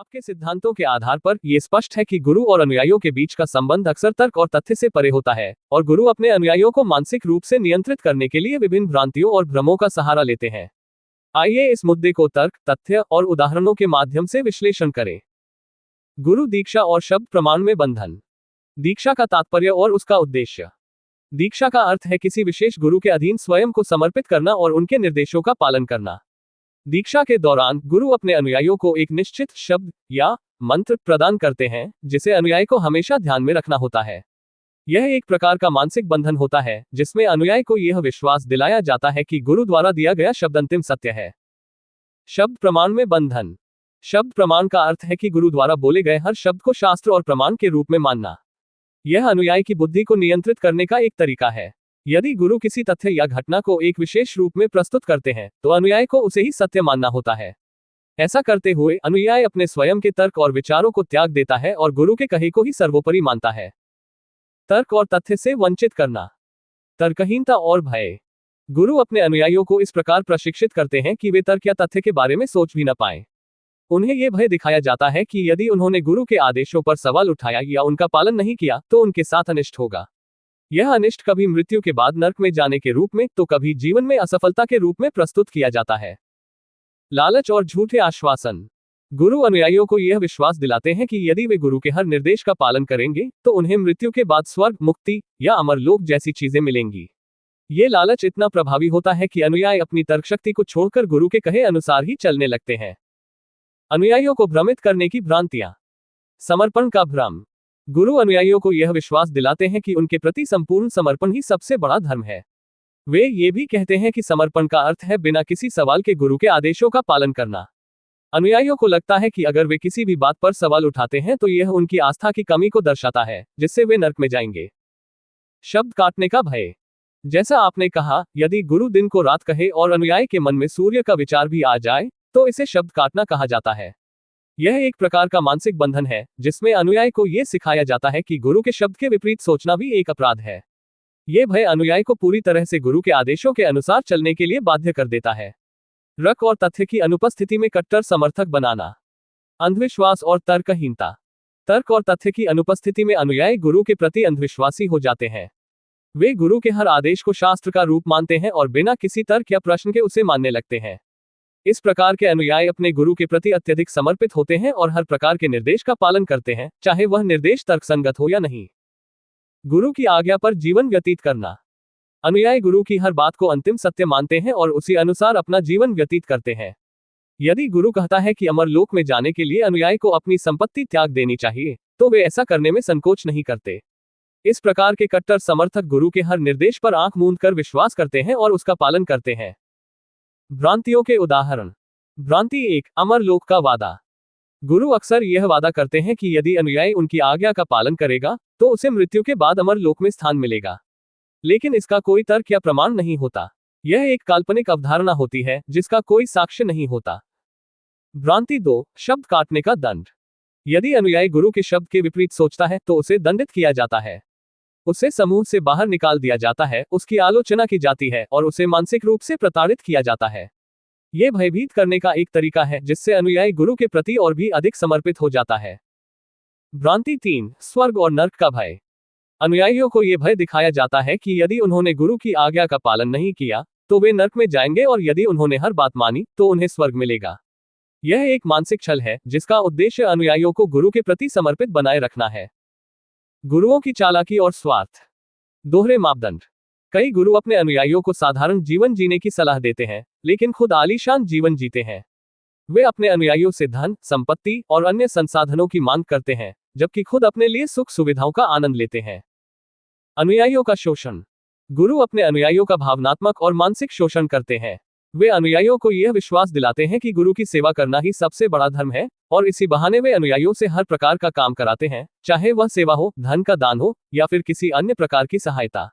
आपके सिद्धांतों के आधार पर यह स्पष्ट है कि गुरु और अनुयायियों के बीच का संबंध अक्सर तर्क और तथ्य से परे होता है, और गुरु अपने अनुयायियों को मानसिक रूप से नियंत्रित करने के लिए विभिन्न भ्रांतियों और भ्रमों का सहारा लेते हैं। आइए इस मुद्दे को तर्क, तथ्य और उदाहरणों के माध्यम से विश्लेषण करें। गुरु दीक्षा और शब्द प्रमाण में बंधन। दीक्षा का तात्पर्य और उसका उद्देश्य। दीक्षा का अर्थ है किसी विशेष गुरु के अधीन स्वयं को समर्पित करना और उनके निर्देशों का पालन करना। दीक्षा के दौरान गुरु अपने अनुयायियों को एक निश्चित शब्द या मंत्र प्रदान करते हैं, जिसे अनुयायी को हमेशा ध्यान में रखना होता है। यह एक प्रकार का मानसिक बंधन होता है, जिसमें अनुयायी को यह विश्वास दिलाया जाता है कि गुरु द्वारा दिया गया शब्द अंतिम सत्य है। शब्द प्रमाण में बंधन। शब्द प्रमाण का अर्थ है कि गुरु द्वारा बोले गए हर शब्द को शास्त्र और प्रमाण के रूप में मानना। यह अनुयायी की बुद्धि को नियंत्रित करने का एक तरीका है। यदि गुरु किसी तथ्य या घटना को एक विशेष रूप में प्रस्तुत करते हैं, तो अनुयायी को उसे ही सत्य मानना होता है। ऐसा करते हुए अनुयायी अपने स्वयं के तर्क और विचारों को त्याग देता है और गुरु के कहे को ही सर्वोपरि मानता है। तर्क और तथ्य से वंचित करना। तर्कहीनता और भय। गुरु अपने अनुयायियों को इस प्रकार प्रशिक्षित करते हैं कि वे तर्क या तथ्य के बारे में सोच भी न पाएं। उन्हें यह भय दिखाया जाता है कि यदि उन्होंने गुरु के आदेशों पर सवाल उठाया या उनका पालन नहीं किया, तो उनके साथ अनिष्ट होगा। यह अनिष्ट कभी मृत्यु के बाद नरक में जाने के रूप में, तो कभी जीवन में असफलता के रूप में प्रस्तुत किया जाता है। लालच और झूठे आश्वासन। गुरु अनुयायियों को यह विश्वास दिलाते हैं कि यदि वे गुरु के हर निर्देश का पालन करेंगे, तो उन्हें मृत्यु के बाद स्वर्ग, मुक्ति या अमरलोक जैसी चीजें मिलेंगी। ये लालच इतना प्रभावी होता है कि अनुयायी अपनी तर्कशक्ति को छोड़कर गुरु के कहे अनुसार ही चलने लगते हैं। अनुयायियों को भ्रमित करने की भ्रांतियां। समर्पण का भ्रम। गुरु अनुयायियों को यह विश्वास दिलाते हैं कि उनके प्रति संपूर्ण समर्पण ही सबसे बड़ा धर्म है। वे ये भी कहते हैं कि समर्पण का अर्थ है बिना किसी सवाल के गुरु के आदेशों का पालन करना। अनुयायियों को लगता है कि अगर वे किसी भी बात पर सवाल उठाते हैं, तो यह उनकी आस्था की कमी को दर्शाता है, जिससे वे नरक में जाएंगे। शब्द काटने का भय। जैसा आपने कहा, यदि गुरु दिन को रात कहे और अनुयायी के मन में सूर्य का विचार भी आ जाए, तो इसे शब्द काटना कहा जाता है। यह एक प्रकार का मानसिक बंधन है, जिसमें अनुयायी को यह सिखाया जाता है कि गुरु के शब्द के विपरीत सोचना भी एक अपराध है। यह भय अनुयायी को पूरी तरह से गुरु के आदेशों के अनुसार चलने के लिए बाध्य कर देता है। तर्क और तथ्य की अनुपस्थिति में कट्टर समर्थक बनाना। अंधविश्वास और तर्कहीनता। तर्क और तथ्य की अनुपस्थिति में अनुयायी गुरु के प्रति अंधविश्वासी हो जाते हैं। वे गुरु के हर आदेश को शास्त्र का रूप मानते हैं और बिना किसी तर्क या प्रश्न के उसे मानने लगते हैं। इस प्रकार के अनुयायी अपने गुरु के प्रति अत्यधिक समर्पित होते हैं और हर प्रकार के निर्देश का पालन करते हैं, चाहे वह निर्देश तर्कसंगत हो या नहीं। गुरु की आज्ञा पर जीवन व्यतीत करना। अनुयायी गुरु की हर बात को अंतिम सत्य मानते हैं और उसी अनुसार अपना जीवन व्यतीत करते हैं। यदि गुरु कहता है कि अमरलोक में जाने के लिए अनुयायी को अपनी संपत्ति त्याग देनी चाहिए, तो वे ऐसा करने में संकोच नहीं करते। इस प्रकार के कट्टर समर्थक गुरु के हर निर्देश पर आंख मूंद कर विश्वास करते हैं और उसका पालन करते हैं। भ्रांतियों के उदाहरण। भ्रांति 1, अमरलोक का वादा। गुरु अक्सर यह वादा करते हैं कि यदि अनुयायी उनकी आज्ञा का पालन करेगा, तो उसे मृत्यु के बाद अमरलोक में स्थान मिलेगा। लेकिन इसका कोई तर्क या प्रमाण नहीं होता। यह एक काल्पनिक अवधारणा होती है, जिसका कोई साक्ष्य नहीं होता। भ्रांति 2, शब्द काटने का दंड। यदि अनुयायी गुरु के शब्द के विपरीत सोचता है, तो उसे दंडित किया जाता है। उसे समूह से बाहर निकाल दिया जाता है, उसकी आलोचना की जाती है और उसे मानसिक रूप से प्रताड़ित किया जाता है। यह भयभीत करने का एक तरीका है, जिससे अनुयायी गुरु के प्रति और भी अधिक समर्पित हो जाता है। भ्रांति 3, स्वर्ग और नरक का भय। अनुयायियों को यह भय दिखाया जाता है कि यदि उन्होंने गुरु की आज्ञा का पालन नहीं किया, तो वे नरक में जाएंगे, और यदि उन्होंने हर बात मानी, तो उन्हें स्वर्ग मिलेगा। यह एक मानसिक छल है, जिसका उद्देश्य अनुयायियों को गुरु के प्रति समर्पित बनाए रखना है। गुरुओं की चालाकी और स्वार्थ। दोहरे मापदंड। कई गुरु अपने अनुयायियों को साधारण जीवन जीने की सलाह देते हैं, लेकिन खुद आलीशान जीवन जीते हैं। वे अपने अनुयायियों से धन, संपत्ति और अन्य संसाधनों की मांग करते हैं, जबकि खुद अपने लिए सुख सुविधाओं का आनंद लेते हैं। अनुयायियों का शोषण। गुरु अपने अनुयायियों का भावनात्मक और मानसिक शोषण करते हैं। वे अनुयायियों को यह विश्वास दिलाते हैं कि गुरु की सेवा करना ही सबसे बड़ा धर्म है, और इसी बहाने वे अनुयायियों से हर प्रकार का काम कराते हैं, चाहे वह सेवा हो, धन का दान हो, या फिर किसी अन्य प्रकार की सहायता।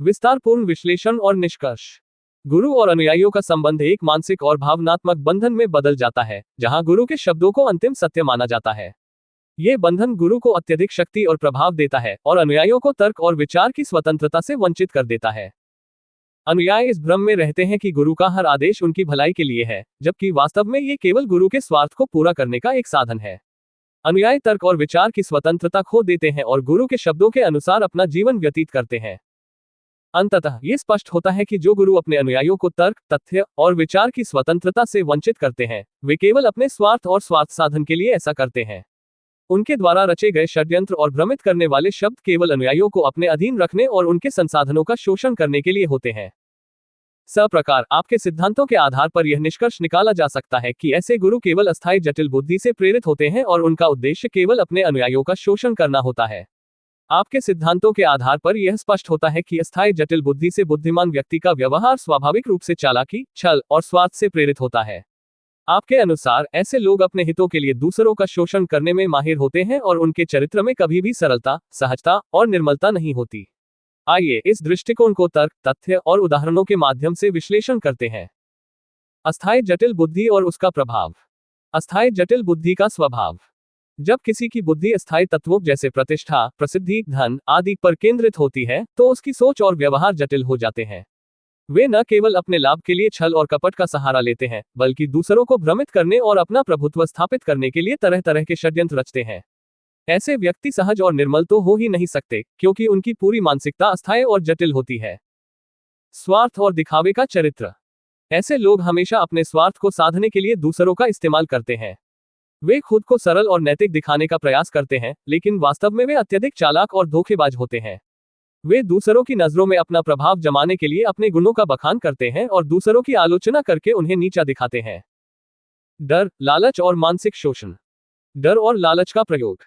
विस्तारपूर्ण विश्लेषण और निष्कर्ष। गुरु और अनुयायियों का संबंध एक मानसिक और भावनात्मक बंधन में बदल जाता है, जहां गुरु के शब्दों को अंतिम सत्य माना जाता है। ये बंधन गुरु को अत्यधिक शक्ति और प्रभाव देता है, और अनुयायियों को तर्क और विचार की स्वतंत्रता से वंचित कर देता है। अनुयायी इस भ्रम में रहते हैं कि गुरु का हर आदेश उनकी भलाई के लिए है, जबकि वास्तव में ये केवल गुरु के स्वार्थ को पूरा करने का एक साधन है। अनुयायी तर्क और विचार की स्वतंत्रता खो देते हैं और गुरु के शब्दों के अनुसार अपना जीवन व्यतीत करते हैं। अंततः ये स्पष्ट होता है कि जो गुरु अपने अनुयायियों को तर्क, तथ्य और विचार की स्वतंत्रता से वंचित करते हैं, वे केवल अपने स्वार्थ और स्वार्थ साधन के लिए ऐसा करते हैं। उनके द्वारा रचे गए षड्यंत्र और भ्रमित करने वाले शब्द केवल अनुयायियों को अपने अधीन रखने और उनके संसाधनों का शोषण करने के लिए होते हैं। इस प्रकार आपके सिद्धांतों के आधार पर यह निष्कर्ष निकाला जा सकता है कि ऐसे गुरु केवल अस्थायी जटिल बुद्धि से प्रेरित होते हैं और उनका उद्देश्य केवल अपने अनुयायियों का शोषण करना होता है। आपके सिद्धांतों के आधार पर यह स्पष्ट होता है कि अस्थायी जटिल बुद्धि से बुद्धिमान व्यक्ति का व्यवहार स्वाभाविक रूप से चालाकी, छल और स्वार्थ से प्रेरित होता है। आपके अनुसार ऐसे लोग अपने हितों के लिए दूसरों का शोषण करने में माहिर होते हैं और उनके चरित्र में कभी भी सरलता, सहजता और निर्मलता नहीं होती। आइए इस दृष्टिकोण को तर्क, तथ्य और उदाहरणों के माध्यम से विश्लेषण करते हैं। अस्थायी जटिल बुद्धि और उसका प्रभाव। अस्थायी जटिल बुद्धि का स्वभाव। जब किसी की बुद्धि अस्थायी तत्वों जैसे प्रतिष्ठा, प्रसिद्धि, धन आदि पर केंद्रित होती है, तो उसकी सोच और व्यवहार जटिल हो जाते हैं। वे न केवल अपने लाभ के लिए छल और कपट का सहारा लेते हैं, बल्कि दूसरों को भ्रमित करने और अपना प्रभुत्व स्थापित करने के लिए तरह तरह के षड्यंत्र रचते हैं। ऐसे व्यक्ति सहज और निर्मल तो हो ही नहीं सकते, क्योंकि उनकी पूरी मानसिकता अस्थायी और जटिल होती है। स्वार्थ और दिखावे का चरित्र। ऐसे लोग हमेशा अपने स्वार्थ को साधने के लिए दूसरों का इस्तेमाल करते हैं। वे खुद को सरल और नैतिक दिखाने का प्रयास करते हैं, लेकिन वास्तव में वे अत्यधिक चालाक और धोखेबाज होते हैं। वे दूसरों की नजरों में अपना प्रभाव जमाने के लिए अपने गुणों का बखान करते हैं और दूसरों की आलोचना करके उन्हें नीचा दिखाते हैं। डर, लालच और मानसिक शोषण। डर और लालच का प्रयोग।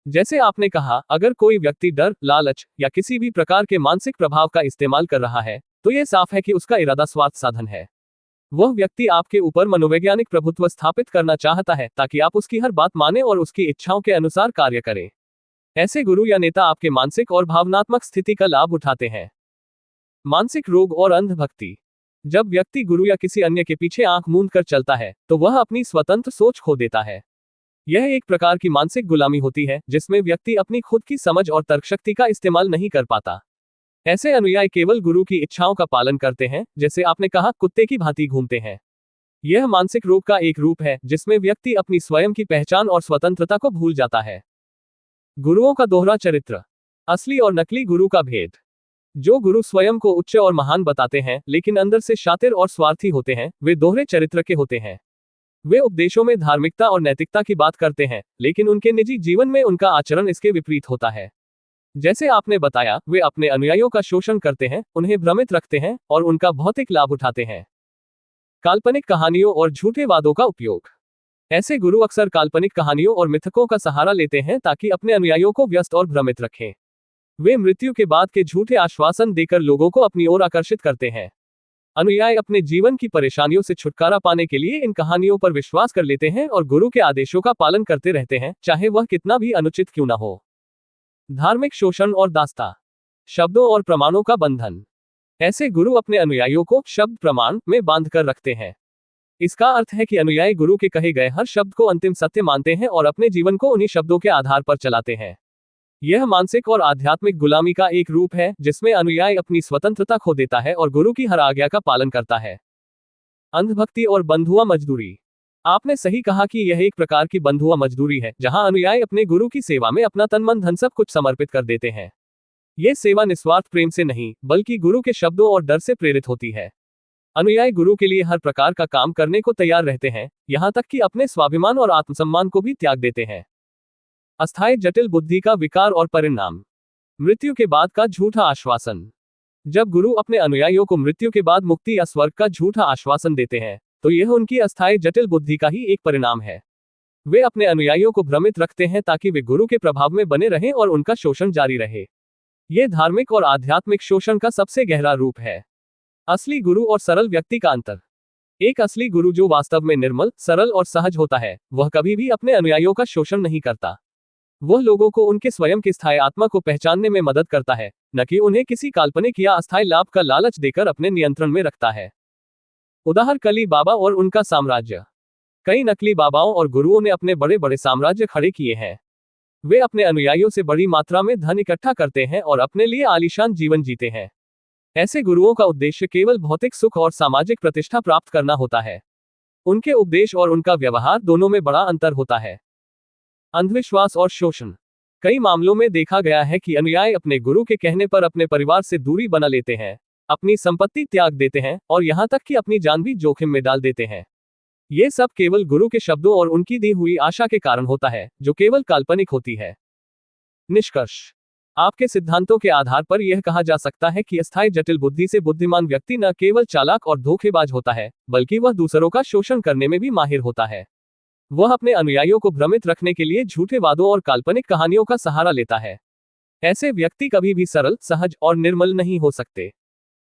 जैसे आपने कहा, अगर कोई व्यक्ति डर, लालच या किसी भी प्रकार के मानसिक प्रभाव का इस्तेमाल कर रहा है, तो यह साफ है कि उसका इरादा स्वार्थ साधन है। वह व्यक्ति आपके ऊपर मनोवैज्ञानिक प्रभुत्व स्थापित करना चाहता है ताकि आप उसकी हर बात माने और उसकी इच्छाओं के अनुसार कार्य करें। ऐसे गुरु या नेता आपके मानसिक और भावनात्मक स्थिति का लाभ उठाते हैं। मानसिक रोग और अंधभक्ति। जब व्यक्ति गुरु या किसी अन्य के पीछे आंख मूंद कर चलता है, तो वह अपनी स्वतंत्र सोच खो देता है। यह एक प्रकार की मानसिक गुलामी होती है, जिसमें व्यक्ति अपनी खुद की समझ और तर्कशक्ति का इस्तेमाल नहीं कर पाता। ऐसे अनुयायी केवल गुरु की इच्छाओं का पालन करते हैं, जैसे आपने कहा, कुत्ते की भांति घूमते हैं। यह मानसिक रोग का एक रूप है, जिसमें व्यक्ति अपनी स्वयं की पहचान और स्वतंत्रता को भूल जाता है। गुरुओं का दोहरा चरित्र। असली और नकली गुरु का भेद। जो गुरु स्वयं को उच्च और महान बताते हैं, लेकिन अंदर से शातिर और स्वार्थी होते हैं, वे दोहरे चरित्र के होते हैं। वे उपदेशों में धार्मिकता और नैतिकता की बात करते हैं, लेकिन उनके निजी जीवन में उनका आचरण इसके विपरीत होता है। जैसे आपने बताया, वे अपने अनुयायियों का शोषण करते हैं, उन्हें भ्रमित रखते हैं और उनका भौतिक लाभ उठाते हैं। काल्पनिक कहानियों और झूठे वादों का उपयोग। ऐसे गुरु अक्सर काल्पनिक कहानियों और मिथकों का सहारा लेते हैं ताकि अपने अनुयायियों को व्यस्त और भ्रमित रखें। वे मृत्यु के बाद के झूठे आश्वासन देकर लोगों को अपनी ओर आकर्षित करते हैं। अनुयायी अपने जीवन की परेशानियों से छुटकारा पाने के लिए इन कहानियों पर विश्वास कर लेते हैं और गुरु के आदेशों का पालन करते रहते हैं, चाहे वह कितना भी अनुचित क्यों न हो। धार्मिक शोषण और दास्ता। शब्दों और प्रमाणों का बंधन। ऐसे गुरु अपने अनुयायियों को शब्द प्रमाण में बांध कर रखते हैं। इसका अर्थ है कि अनुयायी गुरु के कहे गए हर शब्द को अंतिम सत्य मानते हैं और अपने जीवन को उन्हीं शब्दों के आधार पर चलाते हैं। यह मानसिक और आध्यात्मिक गुलामी का एक रूप है, जिसमें अनुयायी अपनी स्वतंत्रता खो देता है और गुरु की हर आज्ञा का पालन करता है। अंधभक्ति और बंधुआ मजदूरी। आपने सही कहा कि यह एक प्रकार की बंधुआ मजदूरी है, जहां अनुयायी अपने गुरु की सेवा में अपना तन मन धन सब कुछ समर्पित कर देते हैं। यह सेवा निस्वार्थ प्रेम से नहीं, बल्कि गुरु के शब्दों और डर से प्रेरित होती है। अनुयायी गुरु के लिए हर प्रकार का काम करने को तैयार रहते हैं, यहां तक कि अपने स्वाभिमान और आत्मसम्मान को भी त्याग देते हैं। अस्थायी जटिल बुद्धि का विकार और परिणाम। मृत्यु के बाद का झूठा आश्वासन। जब गुरु अपने अनुयायियों को मृत्यु के बाद मुक्ति या स्वर्ग का झूठा आश्वासन देते हैं, तो यह उनकी अस्थायी जटिल बुद्धि का ही एक परिणाम है। वे अपने अनुयायियों को भ्रमित रखते हैं ताकि वे गुरु के प्रभाव में बने रहें और उनका शोषण जारी रहे। यह धार्मिक और आध्यात्मिक शोषण का सबसे गहरा रूप है। असली गुरु और सरल व्यक्ति का अंतर। एक असली गुरु जो वास्तव में निर्मल, सरल और सहज होता है, वह कभी भी अपने अनुयायियों का शोषण नहीं करता। वह लोगों को उनके स्वयं की स्थायी आत्मा को पहचानने में मदद करता है, न कि उन्हें किसी काल्पनिक या अस्थायी लाभ का लालच देकर अपने नियंत्रण में रखता है। उदाहरण कली बाबा और उनका साम्राज्य। कई नकली बाबाओं और गुरुओं ने अपने बड़े बड़े साम्राज्य खड़े किए हैं। वे अपने अनुयायियों से बड़ी मात्रा में धन इकट्ठा करते हैं और अपने लिए आलीशान जीवन जीते हैं। ऐसे गुरुओं का उद्देश्य केवल भौतिक सुख और सामाजिक प्रतिष्ठा प्राप्त करना होता है। उनके उपदेश और उनका व्यवहार दोनों में बड़ा अंतर होता है। अंधविश्वास और शोषण। कई मामलों में देखा गया है कि अनुयायी अपने गुरु के कहने पर अपने परिवार से दूरी बना लेते हैं, अपनी संपत्ति त्याग देते हैं और यहां तक कि अपनी जान भी जोखिम में डाल देते हैं। ये सब केवल गुरु के शब्दों और उनकी दी हुई आशा के कारण होता है, जो केवल काल्पनिक होती है। निष्कर्ष। आपके सिद्धांतों के आधार पर यह कहा जा सकता है कि अस्थायी जटिल बुद्धि से बुद्धिमान व्यक्ति न केवल चालाक और धोखेबाज होता है, बल्कि वह दूसरों का शोषण करने में भी माहिर होता है। वह अपने अनुयायियों को भ्रमित रखने के लिए झूठे वादों और काल्पनिक कहानियों का सहारा लेता है। ऐसे व्यक्ति कभी भी सरल, सहज और निर्मल नहीं हो सकते।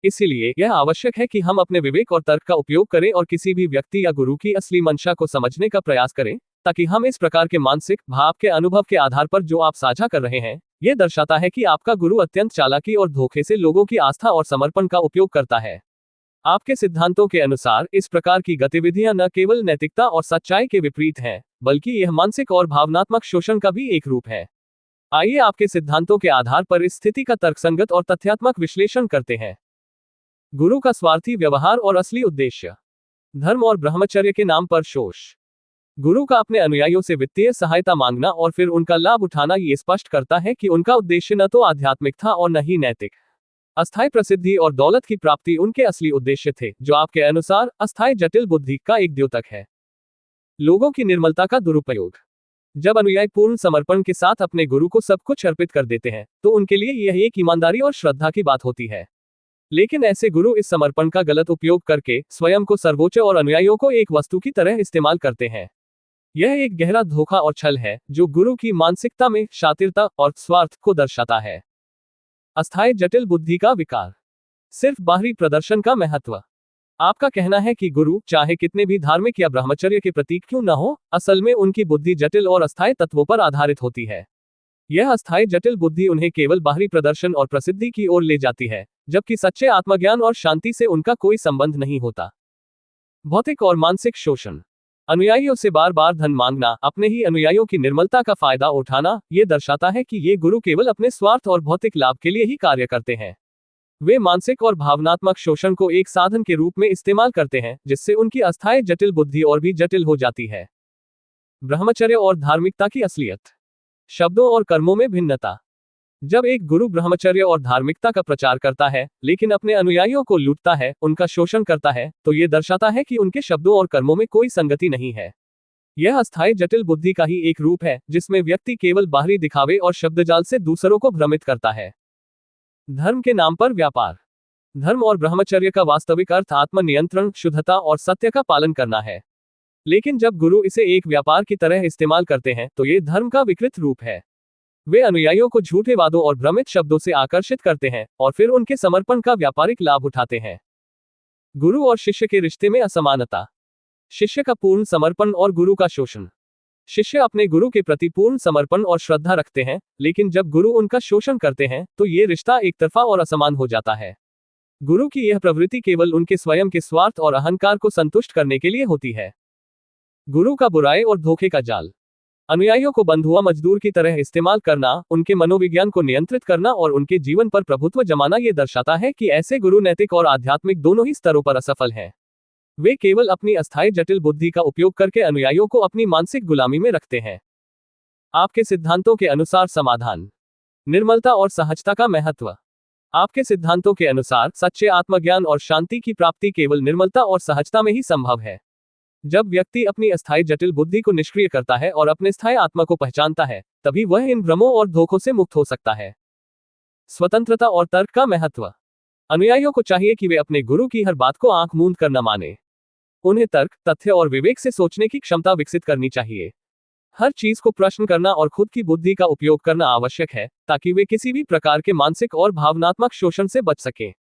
इसीलिए यह आवश्यक है कि हम अपने विवेक और तर्क का उपयोग करें और किसी भी व्यक्ति या गुरु की असली मंशा को समझने का प्रयास करें, ताकि हम इस प्रकार के मानसिक भाव के अनुभव के आधार पर जो आप साझा कर रहे हैं, यह दर्शाता है कि आपका गुरु अत्यंत चालाकी और धोखे से लोगों की आस्था और समर्पण का उपयोग करता है। आपके सिद्धांतों के अनुसार इस प्रकार की गतिविधियां न केवल नैतिकता और सच्चाई के विपरीत हैं, बल्कि यह मानसिक और भावनात्मक शोषण का भी एक रूप है। आइए आपके सिद्धांतों के आधार पर इस स्थिति का तर्कसंगत और तथ्यात्मक विश्लेषण करते हैं। गुरु का स्वार्थी व्यवहार और असली उद्देश्य। धर्म और ब्रह्मचर्य के नाम पर शोष। गुरु का अपने अनुयायियों से वित्तीय सहायता मांगना और फिर उनका लाभ उठाना ये स्पष्ट करता है कि उनका उद्देश्य न तो आध्यात्मिक था और न ही नैतिक। अस्थायी प्रसिद्धि और दौलत की प्राप्ति उनके असली उद्देश्य थे, जो आपके अनुसार अस्थायी जटिल बुद्धि का एक द्योतक है। लोगों की निर्मलता का दुरुपयोग। जब अनुयायी पूर्ण समर्पण के साथ अपने गुरु को सब कुछ अर्पित कर देते हैं, तो उनके लिए यह एक ईमानदारी और श्रद्धा की बात होती है। लेकिन ऐसे गुरु इस समर्पण का गलत उपयोग करके स्वयं को सर्वोच्च और अनुयायियों को एक वस्तु की तरह इस्तेमाल करते हैं। यह एक गहरा धोखा और छल है, जो गुरु की मानसिकता में शातिरता और स्वार्थ को दर्शाता है। अस्थायी जटिल बुद्धि का विकार। सिर्फ बाहरी प्रदर्शन का महत्व। आपका कहना है कि गुरु चाहे कितने भी धार्मिक या ब्रह्मचर्य के प्रतीक क्यों न हो, असल में उनकी बुद्धि जटिल और अस्थायी तत्वों पर आधारित होती है। यह अस्थायी जटिल बुद्धि उन्हें केवल बाहरी प्रदर्शन और प्रसिद्धि की ओर ले जाती है, जबकि सच्चे आत्मज्ञान और शांति से उनका कोई संबंध नहीं होता। भौतिक और मानसिक शोषण। अनुयायियों से बार बार धन मांगना, अपने ही अनुयायियों की निर्मलता का फायदा उठाना, यह दर्शाता है कि ये गुरु केवल अपने स्वार्थ और भौतिक लाभ के लिए ही कार्य करते हैं। वे मानसिक और भावनात्मक शोषण को एक साधन के रूप में इस्तेमाल करते हैं, जिससे उनकी अस्थायी जटिल बुद्धि और भी जटिल हो जाती है। ब्रह्मचर्य और धार्मिकता की असलियत। शब्दों और कर्मों में भिन्नता। जब एक गुरु ब्रह्मचर्य और धार्मिकता का प्रचार करता है, लेकिन अपने अनुयायियों को लूटता है, उनका शोषण करता है, तो यह दर्शाता है कि उनके शब्दों और कर्मों में कोई संगति नहीं है। यह अस्थायी जटिल बुद्धि का ही एक रूप है, जिसमें व्यक्ति केवल बाहरी दिखावे और शब्दजाल से दूसरों को भ्रमित करता है। धर्म के नाम पर व्यापार। धर्म और ब्रह्मचर्य का वास्तविक अर्थ आत्मनियंत्रण, शुद्धता और सत्य का पालन करना है। लेकिन जब गुरु इसे एक व्यापार की तरह इस्तेमाल करते हैं, तो ये धर्म का विकृत रूप है। वे अनुयायियों को झूठे वादों और भ्रमित शब्दों से आकर्षित करते हैं और फिर उनके समर्पण का व्यापारिक लाभ उठाते हैं। गुरु और शिष्य के रिश्ते में असमानता। शिष्य का पूर्ण समर्पण और गुरु का शोषण। शिष्य अपने गुरु के प्रति पूर्ण समर्पण और श्रद्धा रखते हैं, लेकिन जब गुरु उनका शोषण करते हैं, तो ये रिश्ता एकतरफा और असमान हो जाता है। गुरु की यह प्रवृत्ति केवल उनके स्वयं के स्वार्थ और अहंकार को संतुष्ट करने के लिए होती है। गुरु का बुराई और धोखे का जाल। अनुयायियों को बंधुआ मजदूर की तरह इस्तेमाल करना, उनके मनोविज्ञान को नियंत्रित करना और उनके जीवन पर प्रभुत्व जमाना ये दर्शाता है कि ऐसे गुरु नैतिक और आध्यात्मिक दोनों ही स्तरों पर असफल हैं। वे केवल अपनी अस्थायी जटिल बुद्धि का उपयोग करके अनुयायियों को अपनी मानसिक गुलामी में रखते हैं। आपके सिद्धांतों के अनुसार समाधान। निर्मलता और सहजता का महत्व। आपके सिद्धांतों के अनुसार सच्चे आत्मज्ञान और शांति की प्राप्ति केवल निर्मलता और सहजता में ही संभव है। जब व्यक्ति अपनी अस्थायी जटिल बुद्धि को निष्क्रिय करता है और अपने स्थायी आत्मा को पहचानता है, तभी वह इन भ्रमों और धोखों से मुक्त हो सकता है। स्वतंत्रता और तर्क का महत्व। अनुयायियों को चाहिए कि वे अपने गुरु की हर बात को आंख मूंद कर न माने। उन्हें तर्क, तथ्य और विवेक से सोचने की क्षमता विकसित करनी चाहिए। हर चीज को प्रश्न करना और खुद की बुद्धि का उपयोग करना आवश्यक है, ताकि वे किसी भी प्रकार के मानसिक और भावनात्मक शोषण से बच सकें।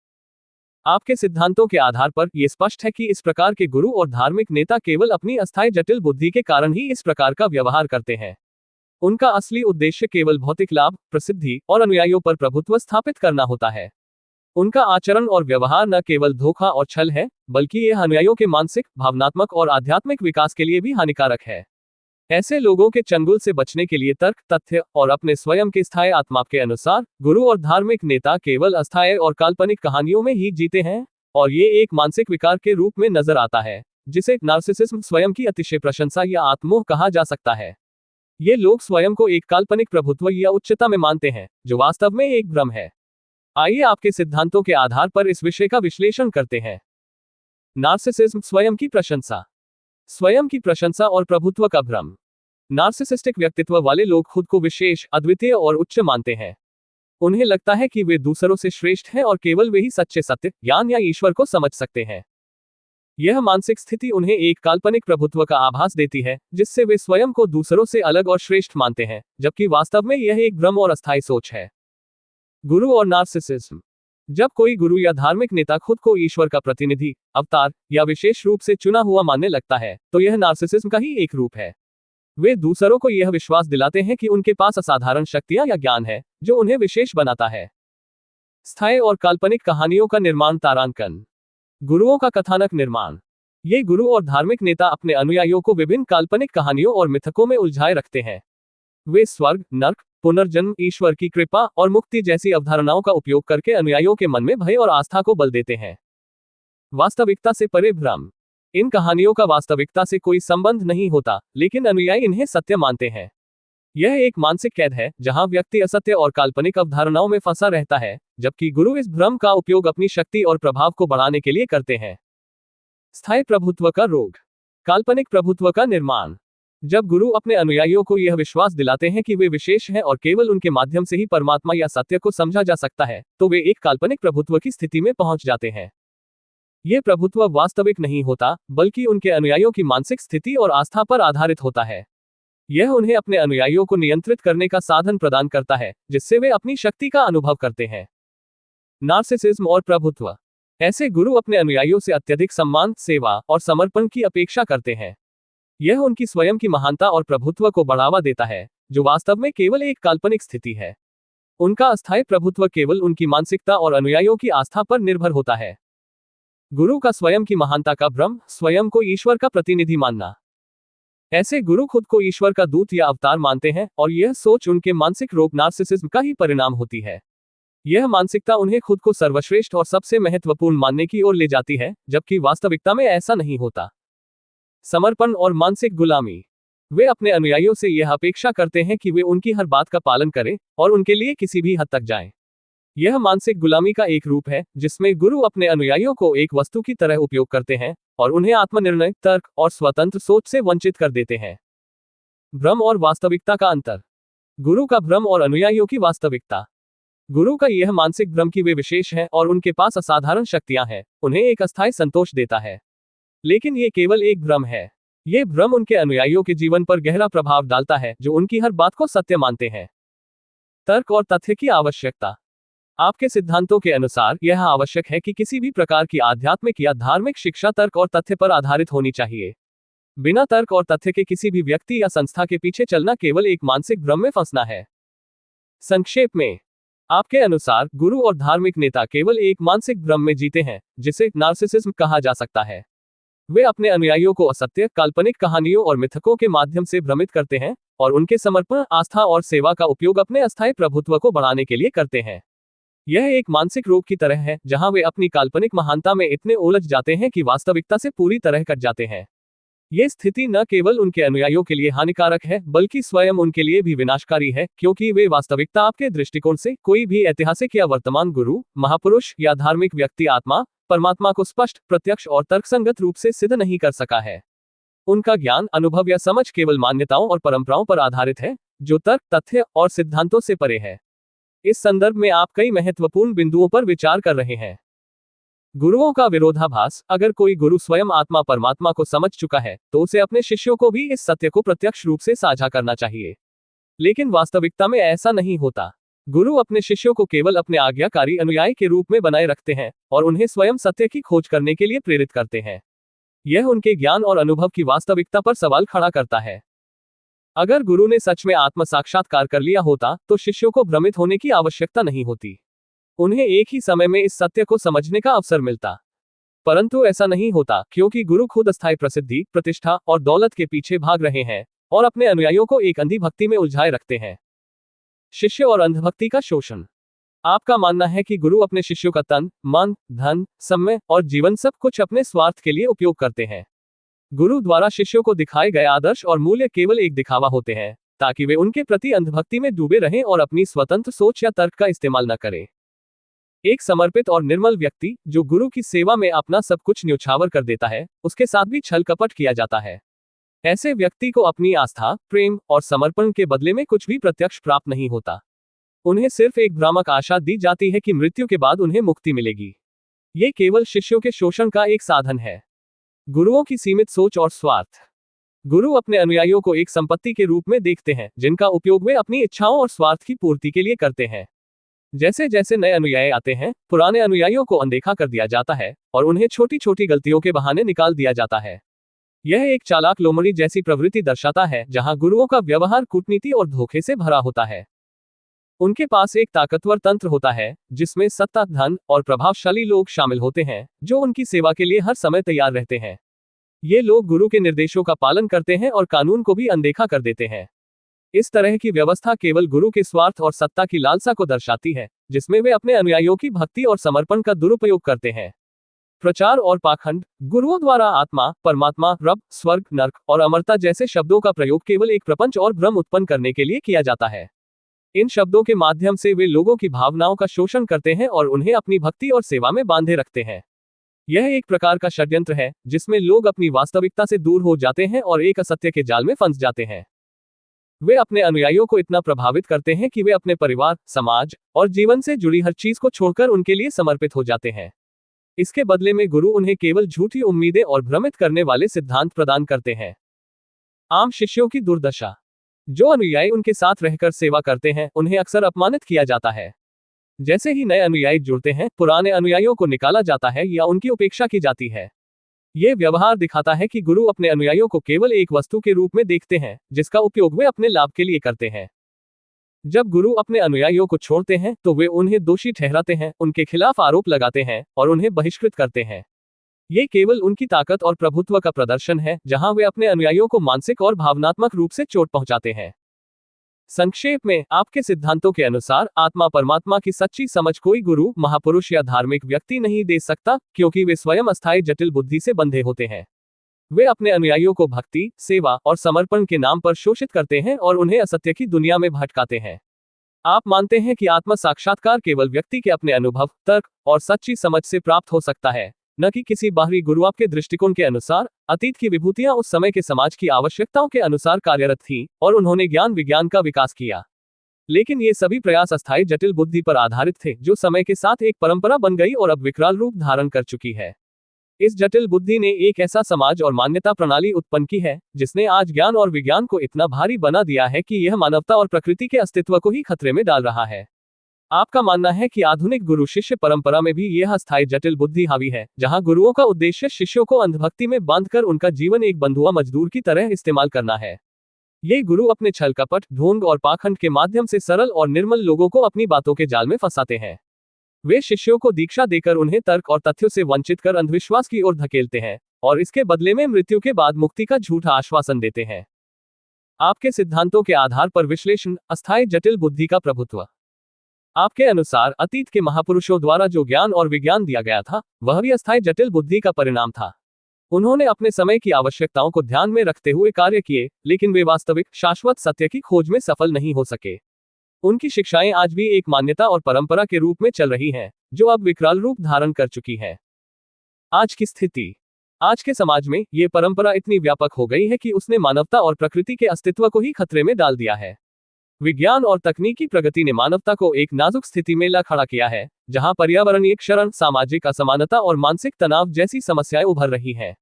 आपके सिद्धांतों के आधार पर यह स्पष्ट है कि इस प्रकार के गुरु और धार्मिक नेता केवल अपनी अस्थायी जटिल बुद्धि के कारण ही इस प्रकार का व्यवहार करते हैं। उनका असली उद्देश्य केवल भौतिक लाभ, प्रसिद्धि और अनुयायियों पर प्रभुत्व स्थापित करना होता है। उनका आचरण और व्यवहार न केवल धोखा और छल है, बल्कि यह अनुयायियों के मानसिक, भावनात्मक और आध्यात्मिक विकास के लिए भी हानिकारक है। ऐसे लोगों के चंगुल से बचने के लिए तर्क, तथ्य और अपने स्वयं के स्थायी आत्मा के अनुसार गुरु और धार्मिक नेता केवल अस्थायी और काल्पनिक कहानियों में ही जीते हैं, और ये एक मानसिक विकार के रूप में नजर आता है, जिसे नार्सिसिज्म, स्वयं की अतिशय प्रशंसा या आत्मोह कहा जा सकता है। ये लोग स्वयं को एक काल्पनिक प्रभुत्व या उच्चता में मानते हैं, जो वास्तव में एक भ्रम है। आइए आपके सिद्धांतों के आधार पर इस विषय का विश्लेषण करते हैं। नार्सिसिज्म, स्वयं की प्रशंसा। स्वयं की प्रशंसा और प्रभुत्व का भ्रम। नार्सिसिस्टिक व्यक्तित्व वाले लोग खुद को विशेष, अद्वितीय और उच्च मानते हैं। उन्हें लगता है कि वे दूसरों से श्रेष्ठ हैं और केवल वे ही सच्चे सत्य, ज्ञान या ईश्वर को समझ सकते हैं। यह मानसिक स्थिति उन्हें एक काल्पनिक प्रभुत्व का आभास देती है, जिससे वे स्वयं को दूसरों से अलग और श्रेष्ठ मानते हैं, जबकि वास्तव में यह एक भ्रम और अस्थायी सोच है। गुरु और नार्सिसिज्म। जब कोई गुरु या धार्मिक नेता खुद को ईश्वर का प्रतिनिधि, अवतार या विशेष रूप से चुना हुआ मानने लगता है, तो यह नार्सिसिज्म का ही एक रूप है। वे दूसरों को यह विश्वास दिलाते हैं कि उनके पास असाधारण शक्तियां या ज्ञान है, जो उन्हें विशेष बनाता है। स्थायी और काल्पनिक कहानियों का निर्माण, तारांकन। गुरुओं का कथानक निर्माण। ये गुरु और धार्मिक नेता अपने अनुयायियों को विभिन्न काल्पनिक कहानियों और मिथकों में उलझाए रखते हैं। वे स्वर्ग, नर्क, पुनर्जन्म, ईश्वर की कृपा और मुक्ति जैसी अवधारणाओं का उपयोग करके अनुयायियों के मन में भय और आस्था को बल देते हैं। वास्तविकता से परे भ्रम। इन कहानियों का वास्तविकता से कोई संबंध नहीं होता, लेकिन अनुयायी इन्हें सत्य मानते हैं। यह एक मानसिक कैद है, जहां व्यक्ति असत्य और काल्पनिक अवधारणाओं में फंसा रहता है, जबकि गुरु इस भ्रम का उपयोग अपनी शक्ति और प्रभाव को बढ़ाने के लिए करते हैं। स्थायी प्रभुत्व का रोग। काल्पनिक प्रभुत्व का निर्माण। जब गुरु अपने अनुयायियों को यह विश्वास दिलाते हैं कि वे विशेष हैं और केवल उनके माध्यम से ही परमात्मा या सत्य को समझा जा सकता है, तो वे एक काल्पनिक प्रभुत्व की स्थिति में पहुंच जाते हैं। यह प्रभुत्व वास्तविक नहीं होता, बल्कि उनके अनुयायियों की मानसिक स्थिति और आस्था पर आधारित होता है। यह उन्हें अपने अनुयायियों को नियंत्रित करने का साधन प्रदान करता है, जिससे वे अपनी शक्ति का अनुभव करते हैं। नार्सिसिज्म और प्रभुत्व। ऐसे गुरु अपने अनुयायियों से अत्यधिक सम्मान, सेवा और समर्पण की अपेक्षा करते हैं। यह उनकी स्वयं की महानता और प्रभुत्व को बढ़ावा देता है, जो वास्तव में केवल एक काल्पनिक स्थिति है। उनका अस्थायी प्रभुत्व केवल उनकी मानसिकता और अनुयायियों की आस्था पर निर्भर होता है। गुरु का स्वयं की महानता का भ्रम। स्वयं को ईश्वर का प्रतिनिधि मानना। ऐसे गुरु खुद को ईश्वर का दूत या अवतार मानते हैं, और यह सोच उनके मानसिक रोग, नार्सिसिज्म का ही परिणाम होती है। यह मानसिकता उन्हें खुद को सर्वश्रेष्ठ और सबसे महत्वपूर्ण मानने की ओर ले जाती है, जबकि वास्तविकता में ऐसा नहीं होता। समर्पण और मानसिक गुलामी। वे अपने अनुयायियों से यह अपेक्षा करते हैं कि वे उनकी हर बात का पालन करें और उनके लिए किसी भी हद तक जाएं। यह मानसिक गुलामी का एक रूप है, जिसमें गुरु अपने अनुयायियों को एक वस्तु की तरह उपयोग करते हैं और उन्हें आत्मनिर्णय, तर्क और स्वतंत्र सोच से वंचित कर देते हैं। भ्रम और वास्तविकता का अंतर। गुरु का भ्रम और अनुयायियों की वास्तविकता। गुरु का यह मानसिक भ्रम कि वे विशेष हैं और उनके पास असाधारण शक्तियां हैं, उन्हें एक अस्थायी संतोष देता है। लेकिन ये केवल एक भ्रम है। ये भ्रम उनके अनुयायियों के जीवन पर गहरा प्रभाव डालता है, जो उनकी हर बात को सत्य मानते हैं। तर्क और तथ्य की आवश्यकता। आपके सिद्धांतों के अनुसार यह आवश्यक है कि किसी भी प्रकार की आध्यात्मिक या धार्मिक शिक्षा तर्क और तथ्य पर आधारित होनी चाहिए। बिना तर्क और तथ्य के किसी भी व्यक्ति या संस्था के पीछे चलना केवल एक मानसिक भ्रम में फंसना है। संक्षेप में, आपके अनुसार गुरु और धार्मिक नेता केवल एक मानसिक भ्रम में जीते हैं, जिसे नार्सिसिज्म कहा जा सकता है। वे अपने अनुयायियों को असत्य, काल्पनिक कहानियों और मिथकों के माध्यम से भ्रमित करते हैं, और उनके समर्पण, आस्था और सेवा का उपयोग अपने अस्थायी प्रभुत्व को बढ़ाने के लिए करते हैं। यह एक मानसिक रोग की तरह है, जहां वे अपनी काल्पनिक महानता में इतने उलझ जाते हैं कि वास्तविकता से पूरी तरह कट जाते हैं। ये स्थिति न केवल उनके अनुयायियों के लिए हानिकारक है, बल्कि स्वयं उनके लिए भी विनाशकारी है, क्योंकि वे वास्तविकता आपके दृष्टिकोण से कोई भी ऐतिहासिक या वर्तमान गुरु, महापुरुष या धार्मिक व्यक्ति आत्मा, परमात्मा को स्पष्ट, प्रत्यक्ष और तर्कसंगत रूप से सिद्ध नहीं कर सका है। उनका ज्ञान, अनुभव या समझ केवल मान्यताओं और परंपराओं पर आधारित है, जो तर्क, तथ्य और सिद्धांतों से परे है। इस संदर्भ में आप कई महत्वपूर्ण बिंदुओं पर विचार कर रहे हैं। गुरुओं का विरोधाभास। अगर कोई गुरु स्वयं आत्मा परमात्मा को समझ चुका है, तो उसे अपने शिष्यों को भी इस सत्य को प्रत्यक्ष रूप से साझा करना चाहिए। लेकिन वास्तविकता में ऐसा नहीं होता। गुरु अपने शिष्यों को केवल अपने आज्ञाकारी अनुयायी के रूप में बनाए रखते हैं और उन्हें स्वयं सत्य की खोज करने के लिए प्रेरित करते हैं। यह उनके ज्ञान और अनुभव की वास्तविकता पर सवाल खड़ा करता है। अगर गुरु ने सच में आत्म साक्षात्कार कर लिया होता, तो शिष्यों को भ्रमित होने की आवश्यकता नहीं होती। उन्हें एक ही समय में इस सत्य को समझने का अवसर मिलता। परंतु ऐसा नहीं होता, क्योंकि गुरु खुद अस्थायी प्रसिद्धि, प्रतिष्ठा और दौलत के पीछे भाग रहे हैं और अपने अनुयायियों को एक अंधी भक्ति में उलझाए रखते हैं। शिष्य और अंधभक्ति का शोषण। आपका मानना है कि गुरु अपने शिष्यों का तन, मन, धन, समय और जीवन सब कुछ अपने स्वार्थ के लिए उपयोग करते हैं। गुरु द्वारा शिष्यों को दिखाए गए आदर्श और मूल्य केवल एक दिखावा होते हैं, ताकि वे उनके प्रति अंधभक्ति में डूबे रहें और अपनी स्वतंत्र सोच या तर्क का इस्तेमाल न करें। एक समर्पित और निर्मल व्यक्ति जो गुरु की सेवा में अपना सब कुछ न्योछावर कर देता है, उसके साथ भी छल कपट किया जाता है। ऐसे व्यक्ति को अपनी आस्था, प्रेम और समर्पण के बदले में कुछ भी प्रत्यक्ष प्राप्त नहीं होता। उन्हें सिर्फ एक भ्रामक आशा दी जाती है कि मृत्यु के बाद उन्हें मुक्ति मिलेगी। ये केवल शिष्यों के शोषण का एक साधन है। गुरुओं की सीमित सोच और स्वार्थ। गुरु अपने अनुयायियों को एक संपत्ति के रूप में देखते हैं, जिनका उपयोग वे अपनी इच्छाओं और स्वार्थ की पूर्ति के लिए करते हैं। जैसे जैसे नए अनुयायी आते हैं, पुराने अनुयायियों को अनदेखा कर दिया जाता है और उन्हें छोटी छोटी गलतियों के बहाने निकाल दिया जाता है। यह एक चालाक लोमड़ी जैसी प्रवृत्ति दर्शाता है, जहां गुरुओं का व्यवहार कूटनीति और धोखे से भरा होता है। उनके पास एक ताकतवर तंत्र होता है, जिसमें सत्ता, धन और प्रभावशाली लोग शामिल होते हैं, जो उनकी सेवा के लिए हर समय तैयार रहते हैं। ये लोग गुरु के निर्देशों का पालन करते हैं और कानून को भी अनदेखा कर देते हैं। इस तरह की व्यवस्था केवल गुरु के स्वार्थ और सत्ता की लालसा को दर्शाती है, जिसमें वे अपने अनुयायियों की भक्ति और समर्पण का दुरुपयोग करते हैं। प्रचार और पाखंड। गुरुओं द्वारा आत्मा, परमात्मा, रब, स्वर्ग, नरक और अमरता जैसे शब्दों का प्रयोग केवल एक प्रपंच और भ्रम उत्पन्न करने के लिए किया जाता है। इन शब्दों के माध्यम से वे लोगों की भावनाओं का शोषण करते हैं और उन्हें अपनी भक्ति और सेवा में बांधे रखते हैं। यह एक प्रकार का षड्यंत्र है, जिसमें लोग अपनी वास्तविकता से दूर हो जाते हैं और एक असत्य के जाल में फंस जाते हैं। वे अपने अनुयायियों को इतना प्रभावित करते हैं कि वे अपने परिवार, समाज और जीवन से जुड़ी हर चीज को छोड़कर उनके लिए समर्पित हो जाते हैं। इसके बदले में गुरु उन्हें केवल झूठी उम्मीदें और भ्रमित करने वाले सिद्धांत प्रदान करते हैं। आम शिष्यों की दुर्दशा। जो अनुयायी उनके साथ रहकर सेवा करते हैं, उन्हें अक्सर अपमानित किया जाता है। जैसे ही नए अनुयायी जुड़ते हैं, पुराने अनुयायियों को निकाला जाता है या उनकी उपेक्षा की जाती है। ये व्यवहार दिखाता है कि गुरु अपने अनुयायियों को केवल एक वस्तु के रूप में देखते हैं, जिसका उपयोग वे अपने लाभ के लिए करते हैं। जब गुरु अपने अनुयायियों को छोड़ते हैं, तो वे उन्हें दोषी ठहराते हैं, उनके खिलाफ आरोप लगाते हैं और उन्हें बहिष्कृत करते हैं। ये केवल उनकी ताकत और प्रभुत्व का प्रदर्शन है, जहां वे अपने अनुयायियों को मानसिक और भावनात्मक रूप से चोट पहुंचाते हैं। संक्षेप में, आपके सिद्धांतों के अनुसार आत्मा परमात्मा की सच्ची समझ कोई गुरु, महापुरुष या धार्मिक व्यक्ति नहीं दे सकता, क्योंकि वे स्वयं अस्थायी जटिल बुद्धि से बंधे होते हैं। वे अपने अनुयायियों को भक्ति, सेवा और समर्पण के नाम पर शोषित करते हैं और उन्हें असत्य की दुनिया में भटकाते हैं। आप मानते हैं कि आत्म साक्षात्कार केवल व्यक्ति के अपने अनुभव, तर्क और सच्ची समझ से प्राप्त हो सकता है, न कि किसी बाहरी गुरु। आपके दृष्टिकोण के अनुसार अतीत की विभूतियां उस समय के समाज की आवश्यकताओं के अनुसार कार्यरत थीं और उन्होंने ज्ञान विज्ञान का विकास किया। लेकिन ये सभी प्रयास अस्थायी जटिल बुद्धि पर आधारित थे, जो समय के साथ एक परंपरा बन गई और अब विकराल रूप धारण कर चुकी है। इस जटिल बुद्धि ने एक ऐसा समाज और मान्यता प्रणाली उत्पन्न की है, जिसने आज ज्ञान और विज्ञान को इतना भारी बना दिया है कि यह मानवता और प्रकृति के अस्तित्व को ही खतरे में डाल रहा है। आपका मानना है कि आधुनिक गुरु शिष्य परंपरा में भी यह अस्थायी जटिल बुद्धि हावी है, जहां गुरुओं का उद्देश्य शिष्यों को अंधभक्ति में बांधकर उनका जीवन एक बंधुआ मजदूर की तरह इस्तेमाल करना है। ये गुरु अपने छल कपट, ढोंग और पाखंड के माध्यम से सरल और निर्मल लोगों को अपनी बातों के जाल में फंसाते हैं। वे शिष्यों को दीक्षा देकर उन्हें तर्क और तथ्यों से वंचित कर अंधविश्वास की ओर धकेलते हैं और इसके बदले में मृत्यु के बाद मुक्ति का झूठा आश्वासन देते हैं। आपके सिद्धांतों के आधार पर विश्लेषण। अस्थायी जटिल बुद्धि का प्रभुत्व। आपके अनुसार अतीत के महापुरुषों द्वारा जो ज्ञान और विज्ञान दिया गया था, वह भी अस्थायी जटिल बुद्धि का परिणाम था। उन्होंने अपने समय की आवश्यकताओं को ध्यान में रखते हुए कार्य किए, लेकिन वे वास्तविक शाश्वत सत्य की खोज में सफल नहीं हो सके। उनकी शिक्षाएं आज भी एक मान्यता और परंपरा के रूप में चल रही हैं, जो अब विकराल रूप धारण कर चुकी है। आज की स्थिति। आज के समाज में ये परंपरा इतनी व्यापक हो गई है कि उसने मानवता और प्रकृति के अस्तित्व को ही खतरे में डाल दिया है। विज्ञान और तकनीकी प्रगति ने मानवता को एक नाजुक स्थिति में ला खड़ा किया है, जहां पर्यावरणीय क्षरण, सामाजिक असमानता और मानसिक तनाव जैसी समस्याएं उभर रही हैं।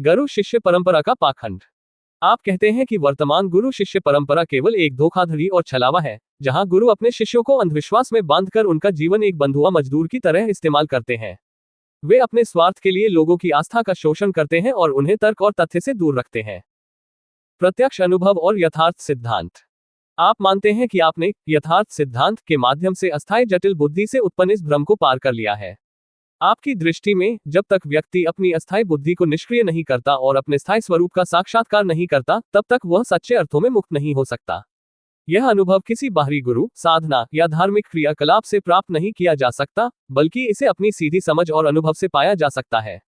गुरु शिष्य परंपरा का पाखंड। आप कहते हैं कि वर्तमान गुरु शिष्य परंपरा केवल एक धोखाधड़ी और छलावा है, जहां गुरु अपने शिष्यों को अंधविश्वास में बांधकर उनका जीवन एक बंधुआ मजदूर की तरह इस्तेमाल करते हैं। वे अपने स्वार्थ के लिए लोगों की आस्था का शोषण करते हैं और उन्हें तर्क और तथ्य से दूर रखते हैं। प्रत्यक्ष अनुभव और यथार्थ सिद्धांत। आप मानते हैं कि आपने यथार्थ सिद्धांत के माध्यम से अस्थायी जटिल बुद्धि से उत्पन्न इस भ्रम को पार कर लिया है। आपकी दृष्टि में जब तक व्यक्ति अपनी अस्थायी बुद्धि को निष्क्रिय नहीं करता और अपने स्थायी स्वरूप का साक्षात्कार नहीं करता, तब तक वह सच्चे अर्थों में मुक्त नहीं हो सकता। यह अनुभव किसी बाहरी गुरु, साधना या धार्मिक क्रियाकलाप से प्राप्त नहीं किया जा सकता, बल्कि इसे अपनी सीधी समझ और अनुभव से पाया जा सकता है।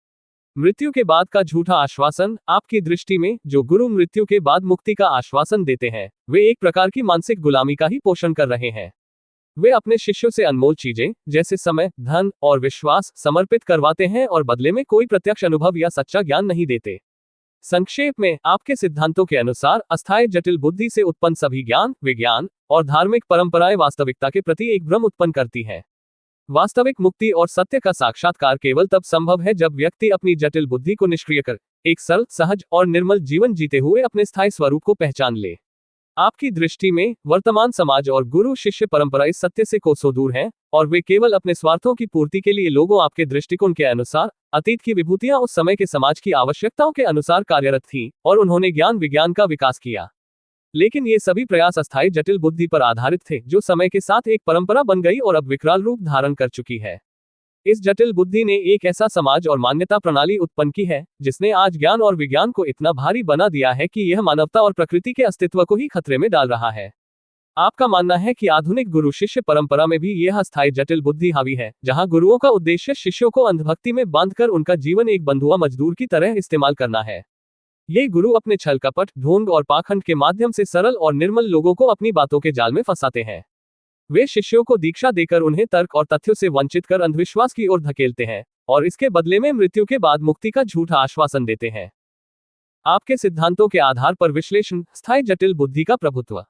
मृत्यु के बाद का झूठा आश्वासन। आपकी दृष्टि में जो गुरु मृत्यु के बाद मुक्ति का आश्वासन देते हैं, वे एक प्रकार की मानसिक गुलामी का ही पोषण कर रहे हैं। वे अपने शिष्यों से अनमोल चीजें जैसे समय, धन और विश्वास समर्पित करवाते हैं और बदले में कोई प्रत्यक्ष अनुभव या सच्चा ज्ञान नहीं देते। संक्षेप में, आपके सिद्धांतों के अनुसार अस्थायी जटिल बुद्धि से उत्पन्न सभी ज्ञान, विज्ञान और धार्मिक परंपराएं वास्तविकता के प्रति एक भ्रम उत्पन्न करती हैं। वास्तविक मुक्ति और सत्य का साक्षात्कार केवल तब संभव है जब व्यक्ति अपनी जटिल बुद्धि को निष्क्रिय कर एक सरल, सहज और निर्मल जीवन जीते हुए अपने स्थायी स्वरूप को पहचान ले। आपकी दृष्टि में वर्तमान समाज और गुरु शिष्य परंपरा इस सत्य से कोसों दूर हैं, और वे केवल अपने स्वार्थों की पूर्ति के लिए लोगों आपके दृष्टिकोण के अनुसार अतीत की विभूतियां उस समय के समाज की आवश्यकताओं के अनुसार कार्यरत थीं, और उन्होंने ज्ञान विज्ञान का विकास किया। लेकिन ये सभी प्रयास अस्थायी जटिल बुद्धि पर आधारित थे, जो समय के साथ एक परंपरा बन गई और अब विकराल रूप धारण कर चुकी है। इस जटिल बुद्धि ने एक ऐसा समाज और मान्यता प्रणाली उत्पन्न की है, जिसने आज ज्ञान और विज्ञान को इतना भारी बना दिया है कि यह मानवता और प्रकृति के अस्तित्व को ही खतरे में डाल रहा है। आपका मानना है कि आधुनिक गुरु शिष्य परंपरा में भी यह अस्थायी जटिल बुद्धि हावी है, जहां गुरुओं का उद्देश्य शिष्यों को अंधभक्ति में बांधकर उनका जीवन एक बंधुआ मजदूर की तरह इस्तेमाल करना है। ये गुरु अपने छल कपट, ढोंग और पाखंड के माध्यम से सरल और निर्मल लोगों को अपनी बातों के जाल में फंसाते हैं। वे शिष्यों को दीक्षा देकर उन्हें तर्क और तथ्यों से वंचित कर अंधविश्वास की ओर धकेलते हैं, और इसके बदले में मृत्यु के बाद मुक्ति का झूठा आश्वासन देते हैं। आपके सिद्धांतों के आधार पर विश्लेषण। स्थायी जटिल बुद्धि का प्रभुत्व।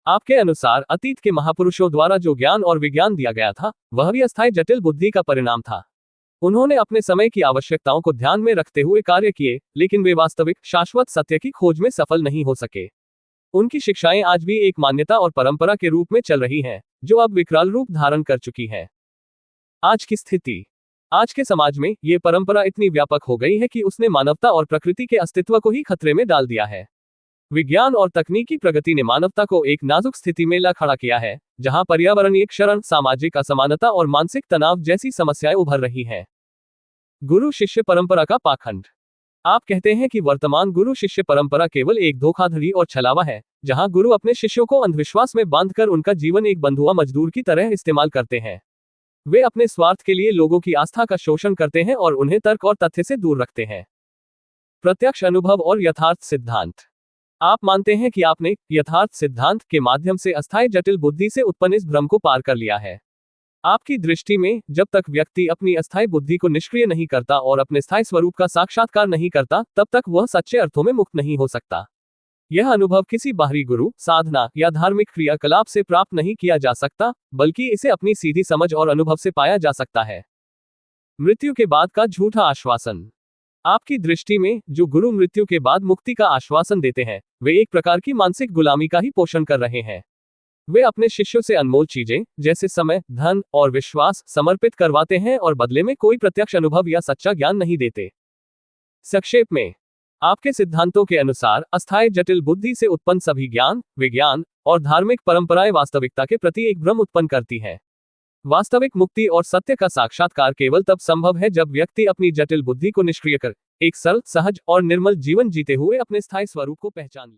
आपके अनुसार अतीत के महापुरुषों द्वारा जो ज्ञान और विज्ञान दिया गया था, वह भी अस्थायी जटिल बुद्धि का परिणाम था। उन्होंने अपने समय की आवश्यकताओं को ध्यान में रखते हुए कार्य किए, लेकिन वे वास्तविक शाश्वत सत्य की खोज में सफल नहीं हो सके। उनकी शिक्षाएं आज भी एक मान्यता और परंपरा के रूप में चल रही हैं, जो अब विकराल रूप धारण कर चुकी है। आज की स्थिति। आज के समाज में ये परंपरा इतनी व्यापक हो गई है कि उसने मानवता और प्रकृति के अस्तित्व को ही खतरे में डाल दिया है। विज्ञान और तकनीकी प्रगति ने मानवता को एक नाजुक स्थिति में ला खड़ा किया है, जहां पर्यावरणीय क्षरण, सामाजिक असमानता और मानसिक तनाव जैसी समस्याएं उभर रही हैं। गुरु शिष्य परंपरा का पाखंड। आप कहते हैं कि वर्तमान गुरु शिष्य परंपरा केवल एक धोखाधड़ी और छलावा है, जहां गुरु अपने शिष्यों को अंधविश्वास में बांधकर उनका जीवन एक बंधुआ मजदूर की तरह इस्तेमाल करते हैं। वे अपने स्वार्थ के लिए लोगों की आस्था का शोषण करते हैं और उन्हें तर्क और तथ्य से दूर रखते हैं। प्रत्यक्ष अनुभव और यथार्थ सिद्धांत। आप मानते हैं कि आपने यथार्थ सिद्धांत के माध्यम से अस्थायी जटिल बुद्धि से उत्पन्न इस भ्रम को पार कर लिया है। आपकी दृष्टि में जब तक व्यक्ति अपनी अस्थायी बुद्धि को निष्क्रिय नहीं करता और अपने स्थायी स्वरूप का साक्षात्कार नहीं करता, तब तक वह सच्चे अर्थों में मुक्त नहीं हो सकता। यह अनुभव किसी बाहरी गुरु, साधना या धार्मिक क्रियाकलाप से प्राप्त नहीं किया जा सकता, बल्कि इसे अपनी सीधी समझ और अनुभव से पाया जा सकता है। मृत्यु के बाद का झूठा आश्वासन। आपकी दृष्टि में जो गुरु मृत्यु के बाद मुक्ति का आश्वासन देते हैं, वे एक प्रकार की मानसिक गुलामी का ही पोषण कर रहे हैं। वे अपने शिष्यों से अनमोल चीजें जैसे समय, धन और विश्वास समर्पित करवाते हैं और बदले में कोई प्रत्यक्ष अनुभव या सच्चा ज्ञान नहीं देते। संक्षेप में, आपके सिद्धांतों के अनुसार अस्थायी जटिल बुद्धि से उत्पन्न सभी ज्ञान, विज्ञान और धार्मिक परंपराएं वास्तविकता के प्रति एक भ्रम उत्पन्न करती हैं। वास्तविक मुक्ति और सत्य का साक्षात्कार केवल तब संभव है जब व्यक्ति अपनी जटिल बुद्धि को निष्क्रिय कर एक सरल, सहज और निर्मल जीवन जीते हुए अपने स्थायी स्वरूप को पहचान ले।